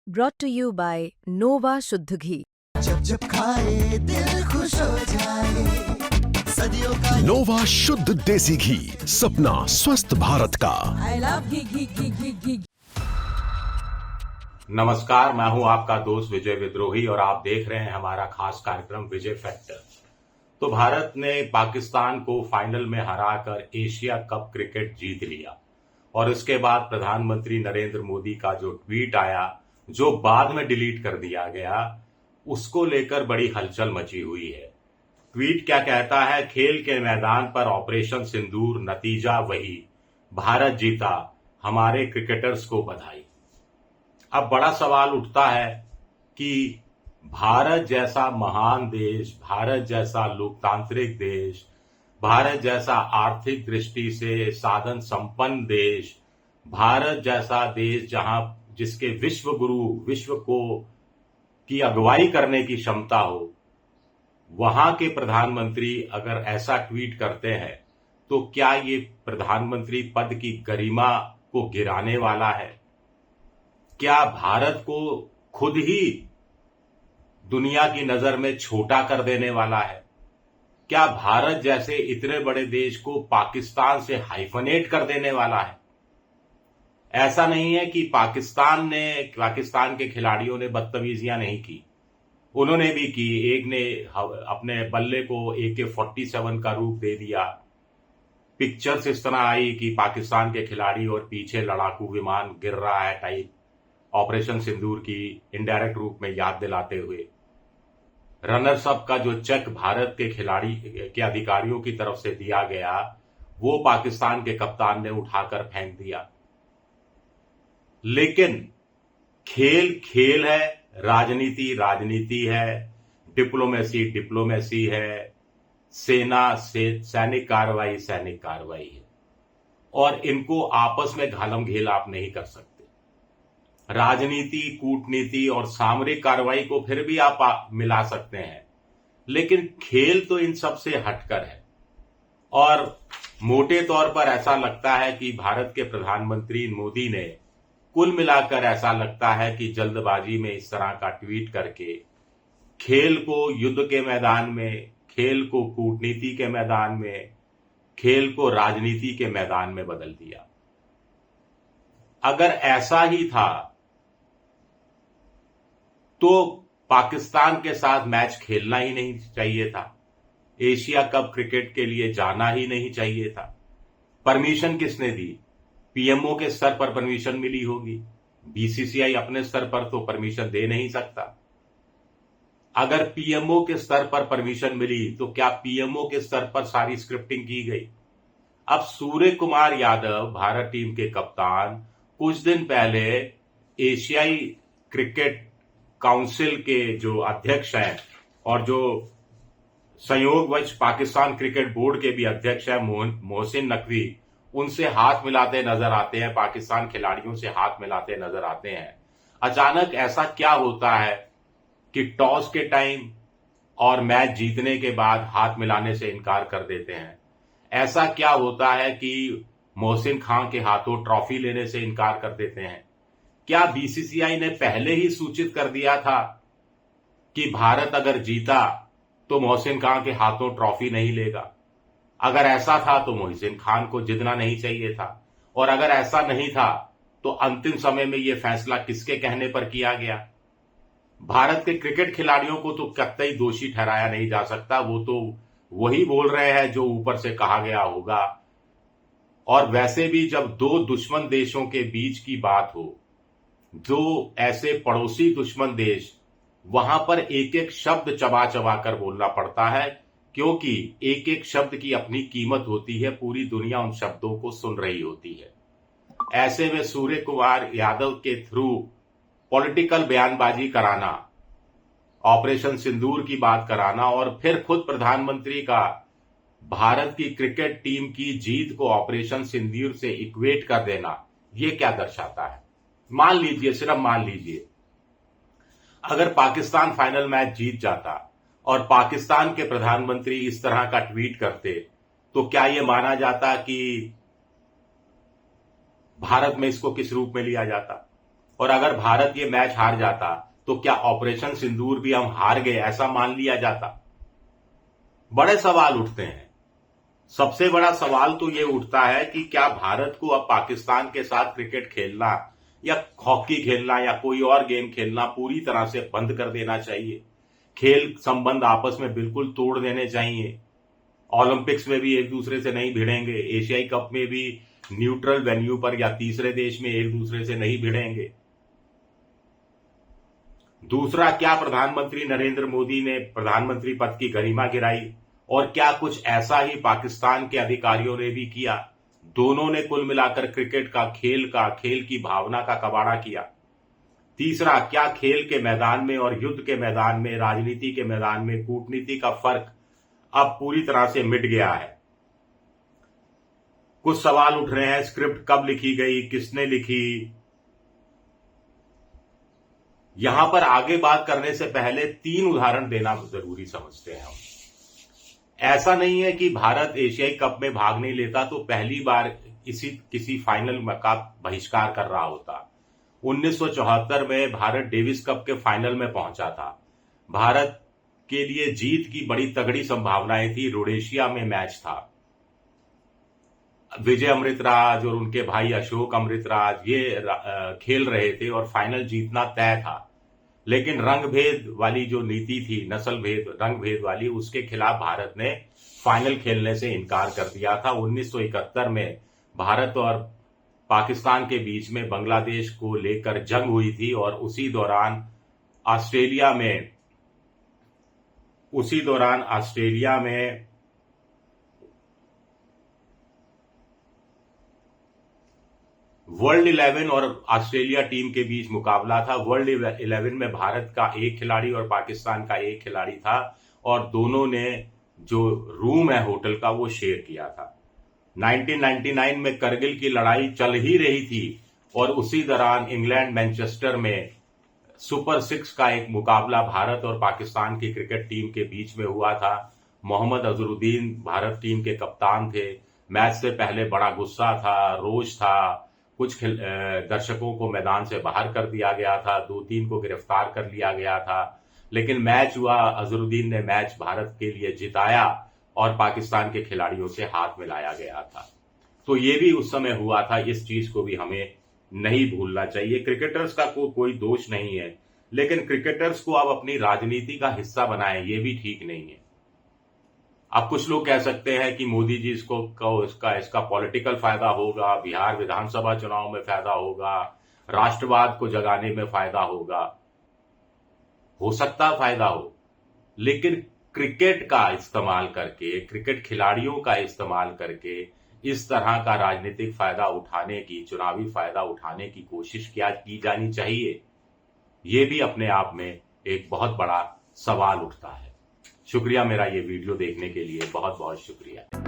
brought to you by Nova शुद्ध घी। जब जब खाए दिल खुश हो जाए, सदियों का नोवा शुद्ध देसी घी, सपना स्वस्थ भारत का। I love घी। नमस्कार, मैं हूं आपका दोस्त विजय विद्रोही और आप देख रहे हैं हमारा खास कार्यक्रम विजय फैक्टर। तो भारत ने पाकिस्तान को फाइनल में हराकर एशिया कप क्रिकेट जीत लिया और इसके बाद प्रधानमंत्री नरेंद्र मोदी का जो ट्वीट आया, जो बाद में डिलीट कर दिया गया, उसको लेकर बड़ी हलचल मची हुई है। ट्वीट क्या कहता है? खेल के मैदान पर ऑपरेशन सिंदूर, नतीजा वही, भारत जीता, हमारे क्रिकेटर्स को बधाई। अब बड़ा सवाल उठता है कि भारत जैसा महान देश, भारत जैसा लोकतांत्रिक देश, भारत जैसा आर्थिक दृष्टि से साधन संपन्न देश, भारत जैसा देश जिसके विश्व गुरु, विश्व को की अगुवाई करने की क्षमता हो, वहां के प्रधानमंत्री अगर ऐसा ट्वीट करते हैं तो क्या ये प्रधानमंत्री पद की गरिमा को गिराने वाला है? क्या भारत को खुद ही दुनिया की नजर में छोटा कर देने वाला है? क्या भारत जैसे इतने बड़े देश को पाकिस्तान से हाइफनेट कर देने वाला है? ऐसा नहीं है कि पाकिस्तान के खिलाड़ियों ने बदतमीजियां नहीं की, उन्होंने भी की। एक ने अपने बल्ले को AK-47 का रूप दे दिया। पिक्चर्स इस तरह आई कि पाकिस्तान के खिलाड़ी और पीछे लड़ाकू विमान गिर रहा है टाइप, ऑपरेशन सिंदूर की इनडायरेक्ट रूप में याद दिलाते हुए। रनर्स अप का जो चेक भारत के खिलाड़ी के अधिकारियों की तरफ से दिया गया, वो पाकिस्तान के कप्तान ने उठाकर फेंक दिया। लेकिन खेल खेल है, राजनीति राजनीति है, डिप्लोमेसी डिप्लोमेसी है, सेना से सैनिक कार्रवाई सैनिक कार्रवाई है, और इनको आपस में घालम घेल आप नहीं कर सकते। राजनीति, कूटनीति और सामरिक कार्रवाई को फिर भी आप मिला सकते हैं, लेकिन खेल तो इन सब से हटकर है। और मोटे तौर पर ऐसा लगता है कि भारत के प्रधानमंत्री मोदी ने कुल मिलाकर ऐसा लगता है कि जल्दबाजी में इस तरह का ट्वीट करके खेल को युद्ध के मैदान में, खेल को कूटनीति के मैदान में, खेल को राजनीति के मैदान में बदल दिया। अगर ऐसा ही था तो पाकिस्तान के साथ मैच खेलना ही नहीं चाहिए था, एशिया कप क्रिकेट के लिए जाना ही नहीं चाहिए था। परमिशन किसने दी? पीएमओ के स्तर पर परमिशन मिली होगी, बीसीसीआई अपने स्तर पर तो परमिशन दे नहीं सकता। अगर पीएमओ के स्तर पर परमिशन मिली तो क्या पीएमओ के स्तर पर सारी स्क्रिप्टिंग की गई? अब सूर्य कुमार यादव, भारत टीम के कप्तान, कुछ दिन पहले एशियाई क्रिकेट काउंसिल के जो अध्यक्ष हैं और जो संयोगवश पाकिस्तान क्रिकेट बोर्ड के भी अध्यक्ष हैं मोहसिन नकवी, उनसे हाथ मिलाते नजर आते हैं, पाकिस्तान खिलाड़ियों से हाथ मिलाते नजर आते हैं। अचानक ऐसा क्या होता है कि टॉस के टाइम और मैच जीतने के बाद हाथ मिलाने से इनकार कर देते हैं? ऐसा क्या होता है कि मोहसिन खान के हाथों ट्रॉफी लेने से इनकार कर देते हैं? क्या बीसीसीआई ने पहले ही सूचित कर दिया था कि भारत अगर जीता तो मोहसिन खान के हाथों ट्रॉफी नहीं लेगा? अगर ऐसा था तो मोहसिन खान को जीतना नहीं चाहिए था, और अगर ऐसा नहीं था तो अंतिम समय में यह फैसला किसके कहने पर किया गया? भारत के क्रिकेट खिलाड़ियों को तो कतई दोषी ठहराया नहीं जा सकता, वो तो वही बोल रहे हैं जो ऊपर से कहा गया होगा। और वैसे भी जब दो दुश्मन देशों के बीच की बात हो, दो ऐसे पड़ोसी दुश्मन देश, वहां पर एक एक शब्द चबा चबा कर बोलना पड़ता है, क्योंकि एक एक शब्द की अपनी कीमत होती है, पूरी दुनिया उन शब्दों को सुन रही होती है। ऐसे में सूर्य कुमार यादव के थ्रू पॉलिटिकल बयानबाजी कराना, ऑपरेशन सिंदूर की बात कराना और फिर खुद प्रधानमंत्री का भारत की क्रिकेट टीम की जीत को ऑपरेशन सिंदूर से इक्वेट कर देना, ये क्या दर्शाता है? मान लीजिए, सिर्फ मान लीजिए, अगर पाकिस्तान फाइनल मैच जीत जाता और पाकिस्तान के प्रधानमंत्री इस तरह का ट्वीट करते, तो क्या यह माना जाता कि भारत में इसको किस रूप में लिया जाता? और अगर भारत ये मैच हार जाता तो क्या ऑपरेशन सिंदूर भी हम हार गए ऐसा मान लिया जाता? बड़े सवाल उठते हैं। सबसे बड़ा सवाल तो ये उठता है कि क्या भारत को अब पाकिस्तान के साथ क्रिकेट खेलना या हॉकी खेलना या कोई और गेम खेलना पूरी तरह से बंद कर देना चाहिए? खेल संबंध आपस में बिल्कुल तोड़ देने चाहिए। ओलंपिक्स में भी एक दूसरे से नहीं भिड़ेंगे, एशियाई कप में भी न्यूट्रल वेन्यू पर या तीसरे देश में एक दूसरे से नहीं भिड़ेंगे। दूसरा, क्या प्रधानमंत्री नरेंद्र मोदी ने प्रधानमंत्री पद की गरिमा गिराई? और क्या कुछ ऐसा ही पाकिस्तान के अधिकारियों ने भी किया? दोनों ने कुल मिलाकर क्रिकेट का खेल की भावना का कबाड़ा किया। तीसरा, क्या खेल के मैदान में और युद्ध के मैदान में, राजनीति के मैदान में कूटनीति का फर्क अब पूरी तरह से मिट गया है? कुछ सवाल उठ रहे हैं, स्क्रिप्ट कब लिखी गई, किसने लिखी? यहां पर आगे बात करने से पहले 3 उदाहरण देना जरूरी समझते हैं हम। ऐसा नहीं है कि भारत एशियाई कप में भाग नहीं लेता तो पहली बार किसी फाइनल का बहिष्कार कर रहा होता। 1974 में भारत डेविस कप के फाइनल में पहुंचा था। भारत के लिए जीत की बड़ी तगड़ी संभावनाएं थी। रोडेशिया में मैच था। विजय अमृतराज और उनके भाई अशोक अमृतराज ये खेल रहे थे और फाइनल जीतना तय था। लेकिन रंगभेद वाली जो नीति थी, नस्ल भेद रंगभेद वाली, उसके खिलाफ भारत ने फाइनल खेलने से इनकार कर दिया था। 1971 में भारत और पाकिस्तान के बीच में बांग्लादेश को लेकर जंग हुई थी और उसी दौरान ऑस्ट्रेलिया में वर्ल्ड 11 और ऑस्ट्रेलिया टीम के बीच मुकाबला था। वर्ल्ड 11 में भारत का एक खिलाड़ी और पाकिस्तान का एक खिलाड़ी था और दोनों ने जो रूम है होटल का वो शेयर किया था। 1999 में करगिल की लड़ाई चल ही रही थी और उसी दौरान इंग्लैंड मैनचेस्टर में सुपर 6 का एक मुकाबला भारत और पाकिस्तान की क्रिकेट टीम के बीच में हुआ था। मोहम्मद अजहरुद्दीन भारत टीम के कप्तान थे। मैच से पहले बड़ा गुस्सा था, रोष था। कुछ दर्शकों को मैदान से बाहर कर दिया गया था, 2-3 को गिरफ्तार कर लिया गया था। लेकिन मैच हुआ, अजहरुद्दीन ने मैच भारत के लिए जिताया और पाकिस्तान के खिलाड़ियों से हाथ मिलाया गया था। तो ये भी उस समय हुआ था। इस चीज को भी हमें नहीं भूलना चाहिए। क्रिकेटर्स का कोई दोष नहीं है, लेकिन क्रिकेटर्स को अब अपनी राजनीति का हिस्सा बनाएं, ये भी ठीक नहीं है। अब कुछ लोग कह सकते हैं कि मोदी जी इसका पॉलिटिकल फायदा होगा, बिहार विधानसभा चुनाव में फायदा होगा, राष्ट्रवाद को जगाने में फायदा होगा। हो सकता फायदा हो, लेकिन क्रिकेट का इस्तेमाल करके, क्रिकेट खिलाड़ियों का इस्तेमाल करके इस तरह का राजनीतिक फायदा उठाने की, चुनावी फायदा उठाने की कोशिश क्या की जानी चाहिए? ये भी अपने आप में एक बहुत बड़ा सवाल उठता है। शुक्रिया, मेरा ये वीडियो देखने के लिए बहुत बहुत शुक्रिया।